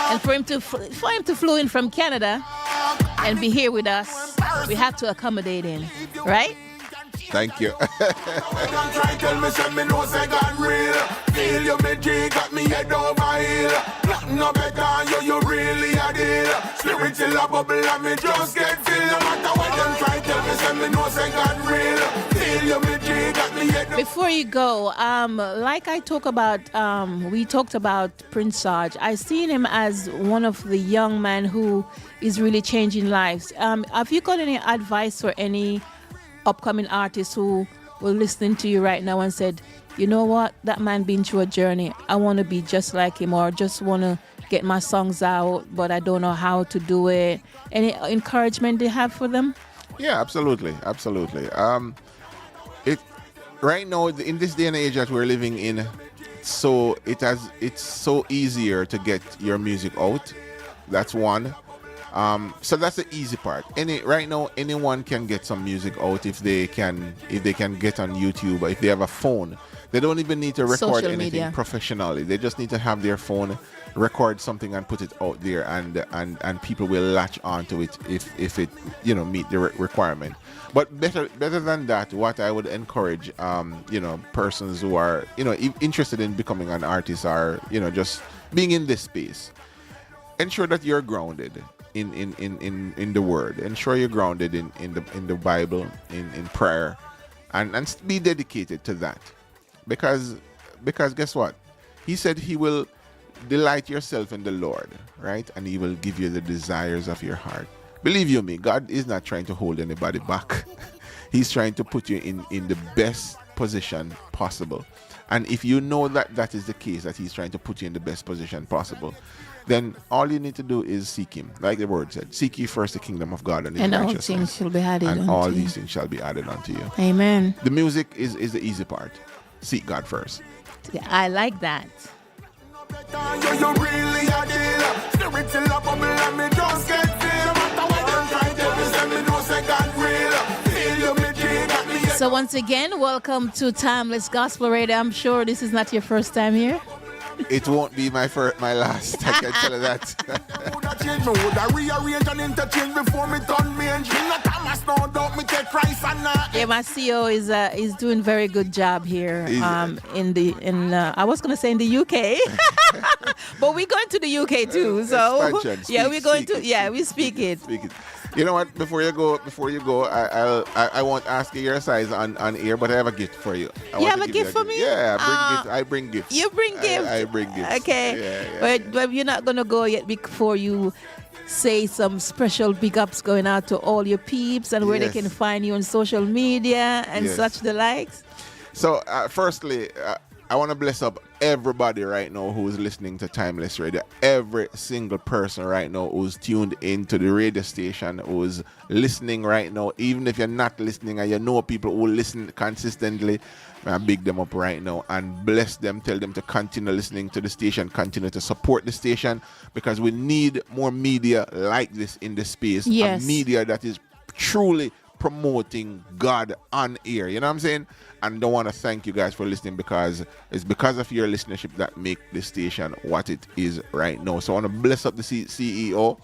And for him to flew in from Canada and be here with us, we have to accommodate him, right? Thank you. Try tell me, say me know say God real. Feel you me G got me head over heel. Nothing no better, you really a deal. Spiritual a bubble and me just get feel. No matter what them try tell me, say me know say God real. Feel you me G got me head over. Before you go, like I talk about, we talked about Prince Sarge. I seen him as one of the young men who is really changing lives. Have you got any advice for any upcoming artists who were listening to you right now and said, you know what, that man been through a journey, I want to be just like him, or just want to get my songs out but I don't know how to do it? Any encouragement they have for them? Yeah, absolutely. It right now in this day and age that we're living in, so it's so easier to get your music out. That's one. So that's the easy part. Right now, anyone can get some music out if they can get on YouTube, or if they have a phone. They don't even need to record Social anything media. professionally. They just need to have their phone, record something, and put it out there, and people will latch onto it if it meet the requirement. But better than that, what I would encourage persons who are interested in becoming an artist, are just being in this space. Ensure that you're grounded in the word. Ensure you're grounded in the Bible, in prayer, and be dedicated to that. Because guess what? He said he will delight yourself in the Lord, right? And he will give you the desires of your heart. Believe you me, God is not trying to hold anybody back. He's trying to put you in the best position possible. And if you know that is the case, that he's trying to put you in the best position possible, then all you need to do is seek him. Like the word said, seek ye first the kingdom of God and his righteousness. And all things shall be added and unto all you. these things shall be added unto you. Amen. The music is the easy part. Seek God first. I like that. You really a deal. Spiritual a bubble and me just get feel. No matter what them try tell me, say me know say God real. Feel you me G got me. So once again, welcome to Timeless Gospel Radio. I'm sure this is not your first time here. It won't be my last. I can tell you that. Woulda change me, woulda rearrange and interchange before me turn mange. Me no Thomas, no doubt me take Christ and not. Yeah, my CEO is doing very good job here. I was gonna say in the UK. But we're going to the UK too, so Expansion. yeah, Speak- we're going speak to it, we speak it. Speak it. You know what? Before you go, I won't ask you your size on air, but I have a gift for you. You have a gift for me? Yeah, I bring gifts. You bring gifts. I bring gifts. Okay. Yeah. But you're not gonna go yet before you say some special big ups going out to all your peeps and where they Yes. can find you on social media and Yes. such the likes. So, firstly, I want to bless up everybody right now who's listening to Timeless Radio. Every single person right now who's tuned into the radio station, who's listening right now. Even if you're not listening and you know people who listen consistently, I big them up right now and bless them. Tell them to continue listening to the station, continue to support the station, because we need more media like this in the space. Yes. A media that is truly promoting God on air. You know what I'm saying? And I want to thank you guys for listening, because it's because of your listenership that make the station what it is right now. So I want to bless up the CEO,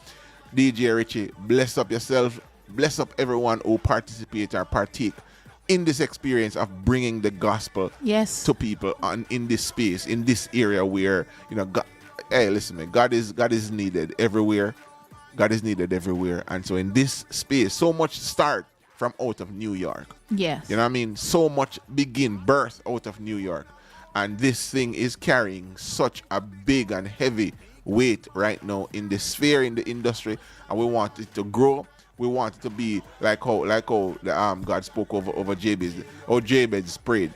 DJ Richie. Bless up yourself. Bless up everyone who participate or partake in this experience of bringing the gospel Yes. to people in this space, in this area where, God, hey, listen, man, God is needed everywhere. God is needed everywhere. And so in this space, so much start from out of New York. Yes. You know what I mean? So much birth out of New York. And this thing is carrying such a big and heavy weight right now in the sphere, in the industry. And we want it to grow. We want it to be like how the God spoke over Jabez. Or Jabez prayed.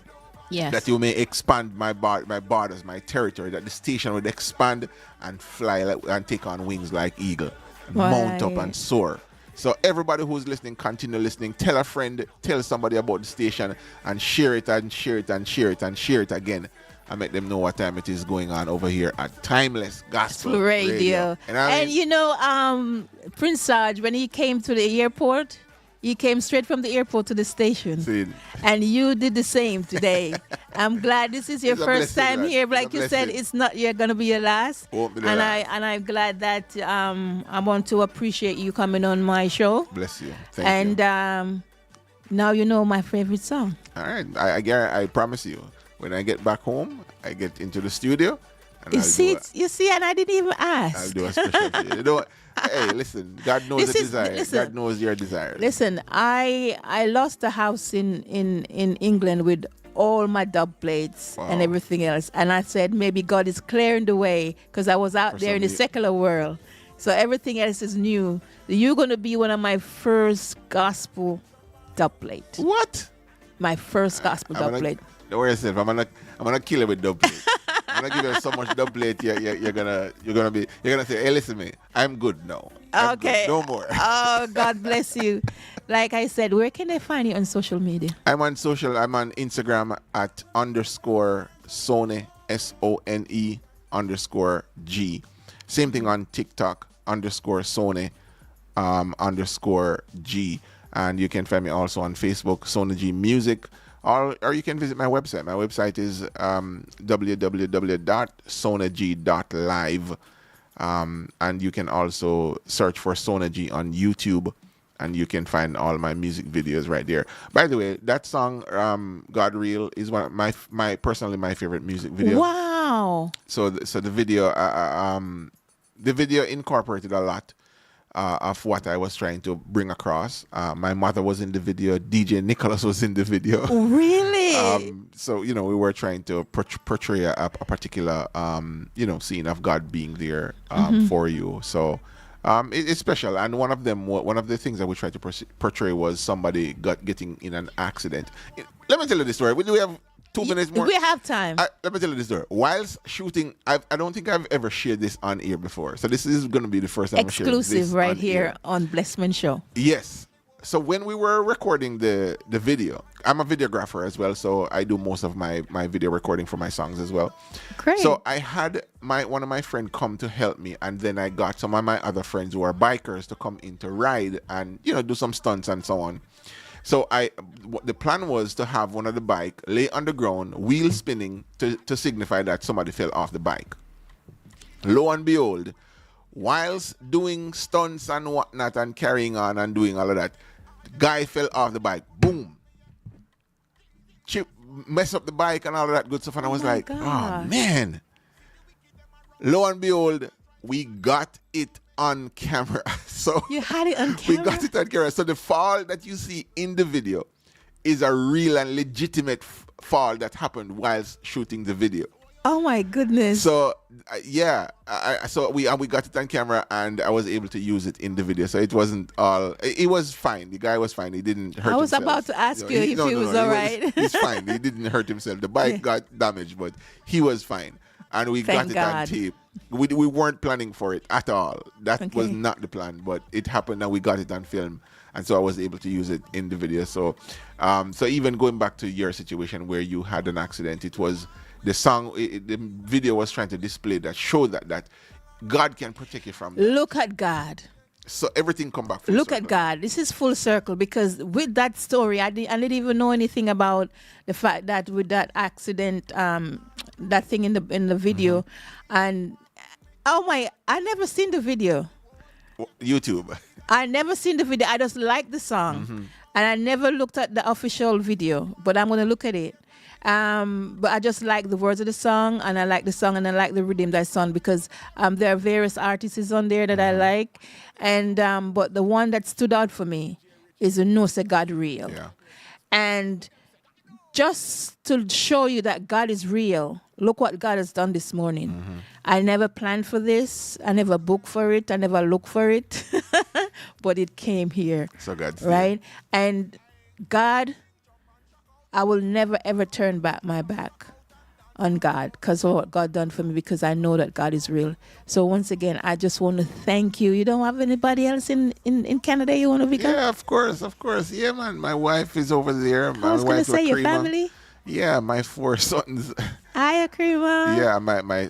Yes. That you may expand my borders, my territory, that the station would expand and fly and take on wings like eagle, and mount up and soar. So everybody who's listening, continue listening. Tell a friend, tell somebody about the station, and share it and share it and share it and share it again, and make them know what time it is going on over here at Timeless Gospel Radio. And Prince Sarge, when he came to the airport, he came straight from the airport to the station. See, And you did the same today. I'm glad this is your It's a first blessing, time man. here. It's a Like you said, blessing. it's not you're gonna be your last. Won't be the and last. I'm glad that I want to appreciate you coming on my show. bless you. Thank you. And now you know my favorite song. All right, I promise you, when I get back home, I get into the studio. And You see, and I didn't even I'll ask. do a special for you. You know what? Hey, listen, God knows This the is- desire. listen. God knows your desires. Listen, I lost a house in England with all my dub plates and Wow. everything else, and I said maybe God is clearing the way because I was out For there in the somebody- secular world, so everything else is new. You're gonna be one of my first gospel dub plate. What? My first gospel dub plate. Don't worry yourself. I'm gonna kill you with dub plate. I'm gonna give you so much dub plate. You're gonna say, hey, listen to me. I'm good now. I'm Okay. good. No more. Oh, God bless you. Like I said, where can they find you on social media? I'm on Instagram at _Sone SONE_G. Same thing on TikTok _Sone _G. And you can find me also on Facebook, Sone G Music. Or you can visit my website. My website is www.sonag.live. And you can also search for Sone G on YouTube, and you can find all my music videos right there. By the way, that song, God Real, is one of my personally my favorite music video. Wow. So the video incorporated a lot of what I was trying to bring across. My mother was in the video. DJ Nicholas was in the video. Really? So we were trying to portray a particular scene of God being there for you. So it's special. And one of the things that we tried to portray was somebody getting in an accident. Let me tell you this story. We have 2 minutes more. We have time. Let me tell you this story. Whilst shooting, I don't think I've ever shared this on air before. So this is going to be the first time I'm sharing this Exclusive right on here air. on Blessment Show. Yes. So when we were recording the video, I'm a videographer as well, so I do most of my video recording for my songs as well. Great. So I had one of my friends come to help me, and then I got some of my other friends who are bikers to come in to ride and do some stunts and so on. So the plan was to have one of the bike lay on the ground, wheel spinning to signify that somebody fell off the bike. Lo and behold, whilst doing stunts and whatnot and carrying on and doing all of that, the guy fell off the bike. Boom. Chip mess up the bike and all of that good stuff. And I was my like, gosh. oh man. lo and behold, we got it on camera. So You had it on camera? we got it on camera. So the fall that you see in the video is a real and legitimate fall that happened whilst shooting the video. Oh my goodness. So so we got it on camera, and I was able to use it in the video. So it wasn't all. It was fine. The guy was fine. He didn't hurt himself. I was about to ask you if he was all right. He's fine. He didn't hurt himself. The bike got damaged, but he was fine. And we Thank got it God. on tape. We weren't planning for it at all. That was Okay. not the plan, but it happened, and we got it on film. And so I was able to use it in the video. So, so even going back to your situation where you had an accident, it was the song, the video was trying to display that, show that God can protect you from that. Look at God. So everything come back full Look circle. at God. This is full circle, because with that story, I didn't even know anything about the fact that with that accident, that thing in the video, and I never seen the video. YouTube. I never seen the video. I just like the song, and I never looked at the official video. But I'm gonna look at it. But I just like the words of the song, and I like the song, and I like the rhythm that song, because there are various artists on there that I like, and but the one that stood out for me is the "No Say God Real," Yeah. and just to show you that God is real. Look what God has done this morning. I never planned for this. I never booked for it. I never looked for it, but it came here. So God. Right? And God, I will never ever turn back my back on God, because of what God done for me, because I know that God is real. So once again, I just want to thank you. You don't have anybody else in Canada you want to become? Yeah, of course. Yeah, man. My wife is over there. I was going to say your Lakrima. family. Yeah, my 4 sons. Hi, Akrima. Yeah,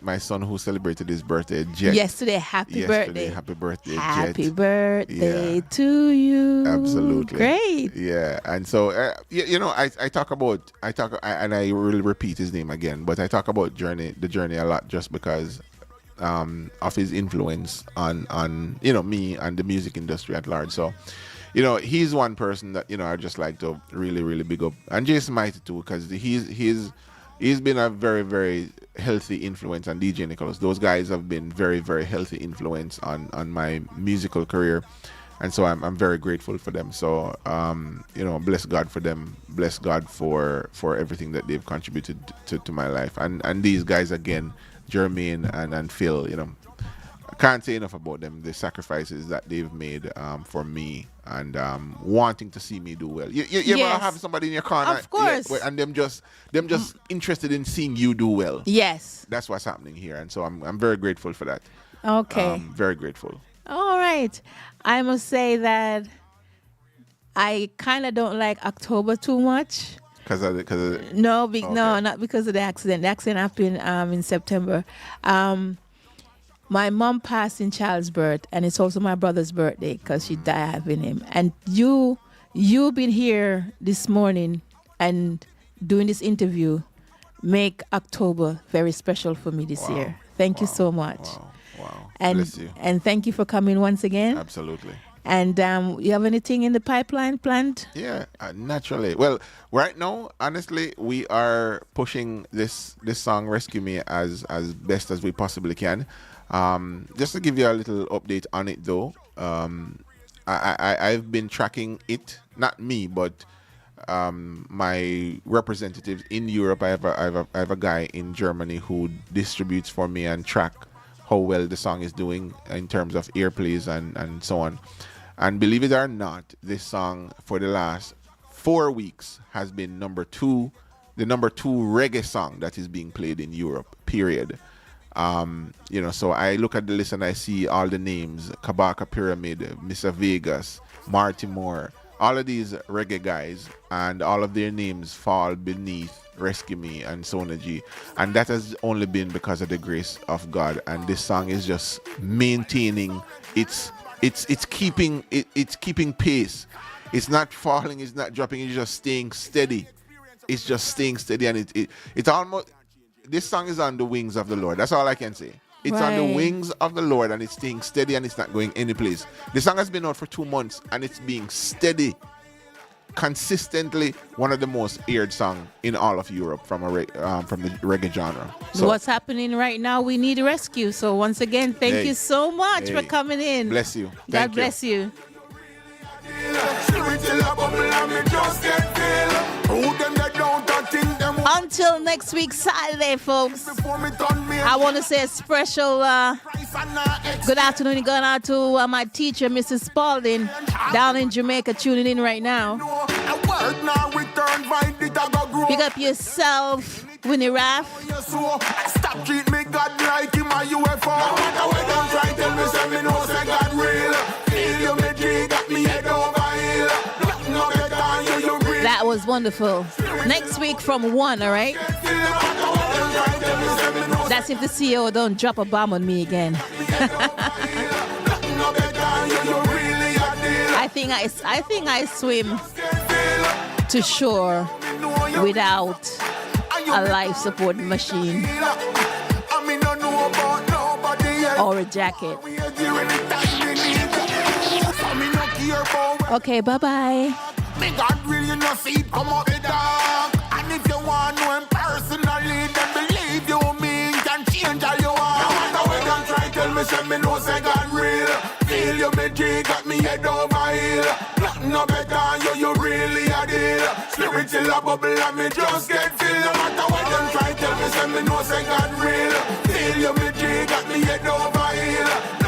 my son who celebrated his birthday, Jet. Yesterday, happy birthday. Happy birthday, Happy Jet. birthday Yeah. to you. Absolutely. Great. Yeah, and so I talk about and I really repeat his name again, but I talk about the journey a lot, just because of his influence on me and the music industry at large. So he's one person that I just like to really, really big up, and Jason Mighty too, because he's been a very, very healthy influence, and DJ Nicholas. Those guys have been very, very healthy influence on my musical career, and so I'm very grateful for them. So bless God for them, bless God for everything that they've contributed to my life, and these guys again, Jermaine and Phil. I can't say enough about them, the sacrifices that they've made for me, and wanting to see me do well. You ever Yes. have somebody in your corner, Of course. and them just interested in seeing you do well. Yes. That's what's happening here, and so I'm very grateful for that. Okay. Very grateful. All right. I must say that I kind of don't like October too much. Because No, Okay. no, not because of the accident. The accident happened in September. My mom passed in childbirth, and it's also my brother's birthday, because she died having him. And you've been here this morning and doing this interview make October very special for me this year. Thank you so much. Wow. And Bless you. and thank you for coming once again. Absolutely. And you have anything in the pipeline planned? Yeah, naturally. Well, right now, honestly, we are pushing this song "Rescue Me" as best as we possibly can. Just to give you a little update on it, though, I've been tracking it. Not me, but my representatives in Europe. I have a guy in Germany who distributes for me and track how well the song is doing in terms of airplays and so on. And believe it or not, this song for the last 4 weeks has been the number 2 reggae song that is being played in Europe, period. So I look at the list and I see all the names: Kabaka Pyramid, Mr. Vegas, Marty Moore, all of these reggae guys, and all of their names fall beneath Rescue Me and Sona G. And that has only been because of the grace of God. And this song is just maintaining it's keeping pace. It's not falling, it's not dropping, it's just staying steady. It's just staying steady, and it's almost, this song is on the wings of the Lord. That's all I can say. It's on the Right. wings of the Lord, and it's staying steady, and it's not going any place. The song has been out for 2 months, and it's being steady. consistently one of the most aired song in all of Europe from the reggae genre. So What's happening right now? We need rescue. So once again, thank you so much for coming in. Bless you. God bless you. Until next week, Saturday, folks. I want to say a special good afternoon going out to my teacher, Mrs. Spalding, down in Jamaica, tuning in right now. Pick up yourself, Winnie Raff. Stop treat me God like him a UFO. No matter what them try, tell me say me know say God real. Feel you me tree got me head over heel. No better you real. That was wonderful. Next week from 1, all right? That's if the CEO don't drop a bomb on me again. I think I swim to shore without a life support machine or a jacket. Okay, bye-bye. Me God really no see it come out the dark. And if you want to know him personally, then believe you me can change all you want. No matter what them try, tell me say me know say God real. Feel you me G got me head over heel. Nothing no better you really a deal. Spiritual a bubble and me just get filled. No matter what them try, tell me say me know say God real. Feel you me G got me head over heel.